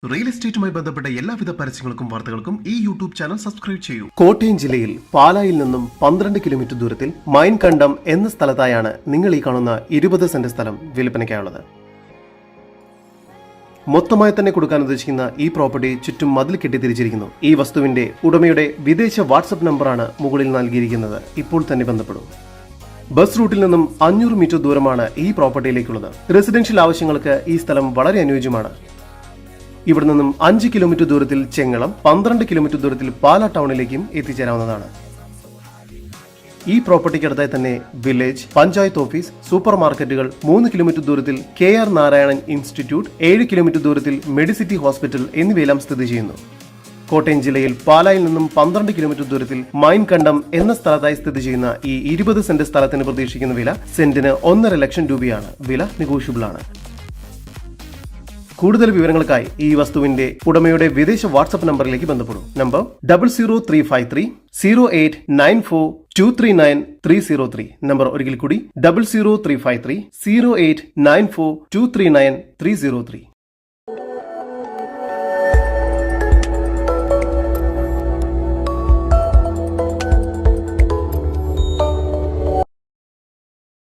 Real എസ്റ്റേറ്റുമായി ബന്ധപ്പെട്ട എല്ലാവിധ പരസ്യങ്ങൾക്കും വാർത്തകൾക്കും ഈ യൂട്യൂബ് ചാനൽ സബ്സ്ക്രൈബ് ചെയ്യൂ. കോട്ടയം ജില്ലയിൽ പാലായിൽ നിന്നും 12 കിലോമീറ്റർ ദൂരത്തിൽ മൈൻകണ്ടം എന്ന സ്ഥലത്തായാണ് നിങ്ങൾ ഈ കാണുന്ന 20 സെന്റ് സ്ഥലം വിൽപ്പനയ്ക്കായുള്ളത്. മൊത്തമായി തന്നെ കൊടുക്കാൻ ഉദ്ദേശിക്കുന്ന ഈ പ്രോപ്പർട്ടി ചുറ്റും മതിൽ കെട്ടിത്തിരിച്ചിരിക്കുന്നു. ഈ വസ്തുവിന്റെ ഉടമയുടെ വിദേശ വാട്സ്ആപ്പ് നമ്പറാണ് മുകളിൽ നൽകിയിരിക്കുന്നത്. ഇപ്പോൾ തന്നെ ബന്ധപ്പെടും. ബസ് റൂട്ടിൽ നിന്നും 500 മീറ്റർ ദൂരമാണ് ഈ പ്രോപ്പർട്ടിയിലേക്കുള്ളത്. റെസിഡൻഷ്യൽ ആവശ്യങ്ങൾക്ക് ഈ സ്ഥലം വളരെ അനുയോജ്യമാണ്. ഇവിടെ നിന്നും 5 കിലോമീറ്റർ ദൂരത്തിൽ ചെങ്ങളം, 12 കിലോമീറ്റർ ദൂരത്തിൽ പാലാ ടൗണിലേക്കും എത്തിച്ചേരാവുന്നതാണ്. ഈ പ്രോപ്പർട്ടിക്ക് അടുത്തായി തന്നെ വില്ലേജ്, പഞ്ചായത്ത് ഓഫീസ്, സൂപ്പർ മാർക്കറ്റുകൾ, 3 കിലോമീറ്റർ ദൂരത്തിൽ KR നാരായണൻ ഇൻസ്റ്റിറ്റ്യൂട്ട്, 7 കിലോമീറ്റർ ദൂരത്തിൽ മെഡിസിറ്റി ഹോസ്പിറ്റൽ എന്നിവയെല്ലാം സ്ഥിതി ചെയ്യുന്നു. കോട്ടയം ജില്ലയിൽ പാലായിൽ നിന്നും 12 കിലോമീറ്റർ ദൂരത്തിൽ മൈൻകണ്ടം എന്ന സ്ഥലത്തായി സ്ഥിതി ചെയ്യുന്ന ഈ 20 സെന്റ് സ്ഥലത്തിന് പ്രതീക്ഷിക്കുന്ന വില സെന്റിന് 1.5 ലക്ഷം രൂപയാണ്. വില നെഗോഷ്യബിൾ ആണ്. കൂടുതൽ വിവരങ്ങൾക്കായി ഈ വസ്തുവിന്റെ ഉടമയുടെ വിദേശ വാട്സ്ആപ്പ് നമ്പറിലേക്ക് ബന്ധപ്പെടും. നമ്പർ 00353 0894 239 303. നമ്പർ ഒരിക്കൽ കൂടി 00353 0894 239 303.